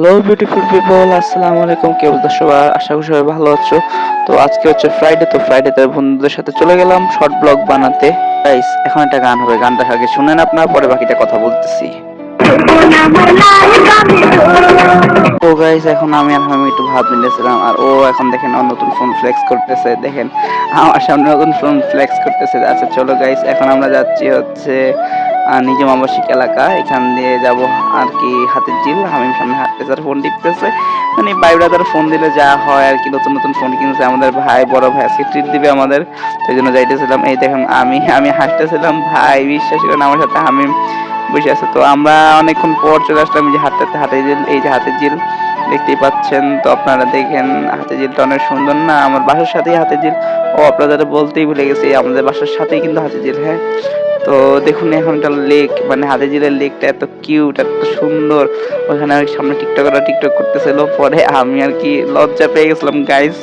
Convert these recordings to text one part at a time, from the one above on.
Hello beautiful people, আসসালামু আলাইকুম। কি অবস্থা সবার? আশা করি সবাই ভালো আছো। তো আজকে হচ্ছে ফ্রাইডে, তো ফ্রাইডেতে বন্ধুদের সাথে চলে গেলাম শর্ট ব্লগ বানাতে। গাইস, এখন একটা গান হবে, গানটা আগে শুনেন আপনারা, পরে বাকিটা কথা বলতেছি। তো গাইস, এখন আমি আর আমি একটু ভাব নিতেছিলাম, আর ও এখন দেখেন ওর নতুন ফোন ফ্লেক্স করতেছে। দেখেন আমার সামনে নতুন ফোন ফ্লেক্স করতেছে। আচ্ছা চলো গাইস, এখন আমরা যাচ্ছি হচ্ছে নিজম আবাসিক এলাকা, এখান দিয়ে যাব আর কি হাতের ঝিল। হামিম সামনে হাঁটতেছে আর ফোন টিপতেছে। মানে ভাই ব্রাদার ফোন দিলে যা হয় আর কি, নতুন নতুন ফোন কিনছে আমাদের ভাই, বড় ভাই আজকে ট্রিট দিবে আমাদের, সেই জন্য যাইতেছিলাম। এই দেখেন আমি আমি হাসতেছিলাম, ভাই বিশ্বাস করেন আমার সাথে হামিম বসে আছে। তো আমরা অনেকক্ষণ পর চলে আসলাম, এই যে হাঁটতে হাঁটতে হাতের ঝিল, এই যে হাতের ঝিল দেখতেই পাচ্ছেন। তো আপনারা দেখেন হাতের ঝিলটা অনেক সুন্দর না? আমার বাসার সাথেই হাতের ঝিল। ও আপনাদের বলতেই ভুলে গেছি, আমাদের বাসার সাথেই কিন্তু হাতের ঝিল। হ্যাঁ, তো দেখুন এখন একটা লেক, মানে হাতিঝিলের লেকটা এত কিউট, এত সুন্দর। ওখানে আর সামনে টিকটকাররা টিকটক করতেছিল, পরে আমি আর কি লজ্জা পেয়ে গেছিলাম। গাইস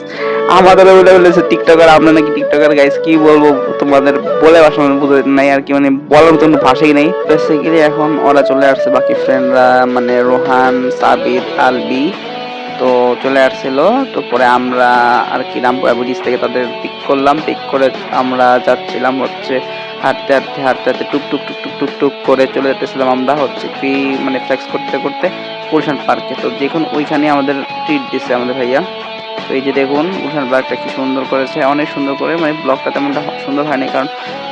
আমাদের বলে বলেছে টিকটকার, আমরা নাকি টিকটকার। গাইস কি বলবো তোমাদের, বলে ভাষানো বুঝে নাই আর কি, মানে বলার মতন ভাষাই নেই। বেসিক্যালি এখন ওরা চলে আসছে, বাকি ফ্রেন্ডরা, মানে রোহান, সাবিত, আলবি, তো চলে আসছিল। তো পরে আমরা আর কি রামপুরা ব্রিজ থেকে তাদের পিক করলাম, পিক করে আমরা যাচ্ছিলাম হচ্ছে হাঁটতে হাঁটতে হাঁটতে হাঁটতে টুক টুক টুক টুক টুক টুক করে চলে যেতেছিলাম আমরা হচ্ছে কি, মানে ফ্লেক্স করতে করতে গুলশান পার্কে। তো দেখুন ওইখানে আমাদের ট্রিট দিচ্ছে আমাদের ভাইয়া। তো এই যে দেখুন গুলশান পার্কটা কি সুন্দর করেছে, অনেক সুন্দর করে। মানে ব্লগটা তেমনটা সুন্দর হয়নি কারণ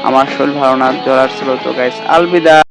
আমার শরীর ভালো না, জ্বর আসছিল। তো গাইস আলবিদা।